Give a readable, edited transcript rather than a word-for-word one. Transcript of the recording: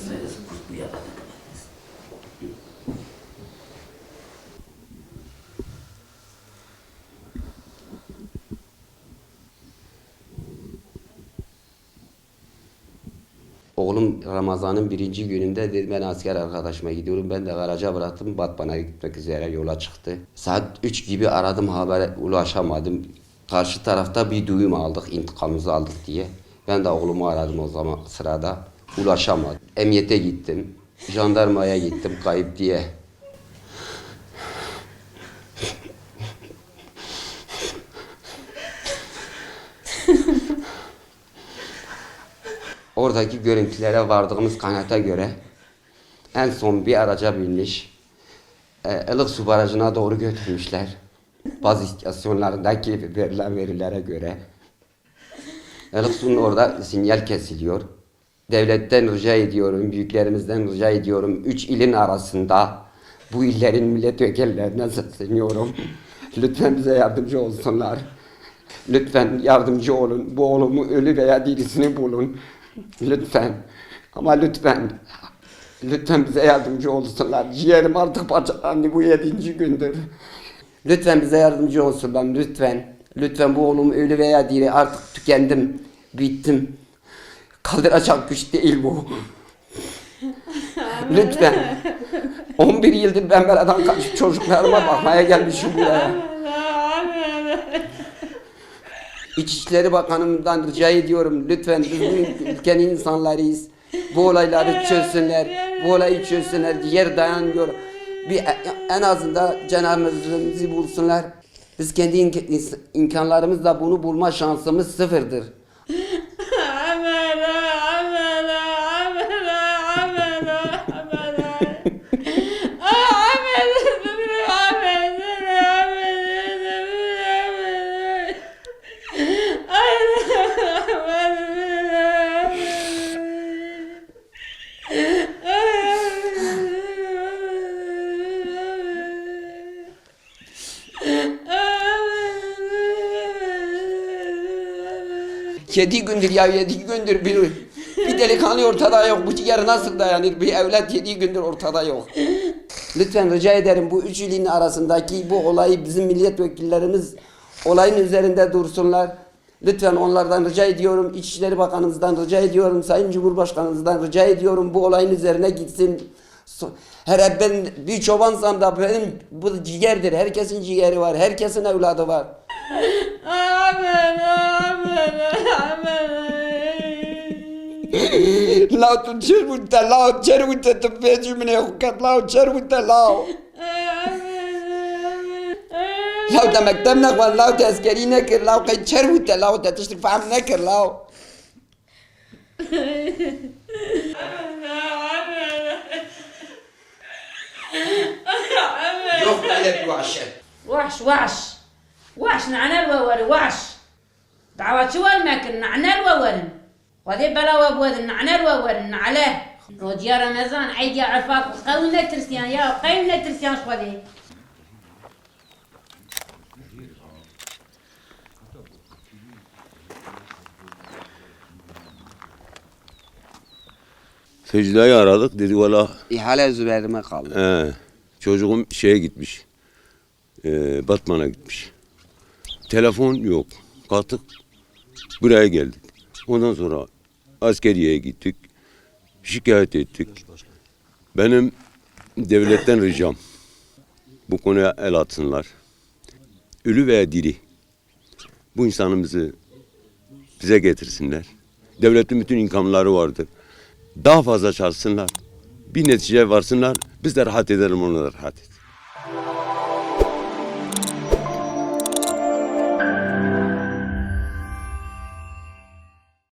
sayısı bu yaradı. Oğlum Ramazan'ın 1. gününde dedi ben asker arkadaşıma gidiyorum. Ben de garaja bıraktım. Batman'a gitmek üzere yola çıktı. Saat 3 gibi aradım, habere ulaşamadım. Karşı tarafta bir duyum aldık, intikamımızı aldık diye. Ben de oğlumu aradım o zaman sırada. Ulaşamadım. Emniyete gittim. Jandarmaya gittim kayıp diye. Oradaki görüntülere vardığımız kanaata göre en son bir araca binmiş, Ilıksu Barajı'na doğru götürmüşler. Bazı istasyonlarındaki verilen verilere göre. Ilıksu'nun orada sinyal kesiliyor. Devletten rica ediyorum, büyüklerimizden rica ediyorum, 3 ilin arasında bu illerin milletvekillerine sesleniyorum. Lütfen bize yardımcı olsunlar. Lütfen yardımcı olun. Bu oğlumu ölü veya dirisini bulun. Lütfen. Ama lütfen. Lütfen bize yardımcı olsunlar. Ciğerim artık parçalandı bu 7. gündür. Lütfen bize yardımcı olsunlar. Lütfen. Lütfen bu oğlum ölü veya diri, artık tükendim. Bittim. Kaldıracak güç değil bu. Lütfen. 11 yıldır ben beladan kaçıp çocuklarıma bakmaya gelmişim buraya. İçişleri Bakanımdan rica ediyorum, lütfen biz bu ülkenin insanlarıyız. Bu olayları çözsünler, bu olayı çözsünler. Yer dayanmıyor. En azından cenazemizi bulsunlar. Biz kendi imkanlarımızla bunu bulma şansımız sıfırdır. Yedi gündür ya, 7 gündür bir delikanlı ortada yok. Bu ciğer nasıl dayanır? Bir evlat 7 gündür ortada yok. Lütfen rica ederim, bu 3 ilin arasındaki bu olayı bizim milletvekillerimiz olayın üzerinde dursunlar. Lütfen onlardan rica ediyorum, İçişleri Bakanımızdan rica ediyorum, Sayın Cumhurbaşkanımızdan rica ediyorum, bu olayın üzerine gitsin. Her ben bir çobansam da benim bu ciğerdir. Herkesin ciğeri var, herkesin evladı var. Lau cervuta, lau cervuta te pejumine hukat, lau cervuta lau. Lau da mektem nakvan, lau da askeri nekir, lau kay cervuta, lau da tiştik faham nekir, lau. Yok böyle bir vahşet. وحش وحش نعنى الووري وحش دعوة شو الماكن نعنى الووري وذي بلا وابوذ نعنى الووري نعلاه وديا رمضان عيد يا عفاف قونا ترسيان يا قونا ترسيان شو ذي Secda'yı aradık, dedi valla İhale üzerime kaldı. çocuğum şeye gitmiş, Batman'a gitmiş. Telefon yok, kalktık buraya geldik. Ondan sonra askeriyeye gittik, şikayet ettik. Benim devletten ricam, bu konuya el atsınlar. Ölü veya diri, bu insanımızı bize getirsinler. Devletin bütün imkanları vardır. Daha fazla çalışsınlar, bir neticeye varsınlar, biz de rahat edelim, onlar da rahat edelim.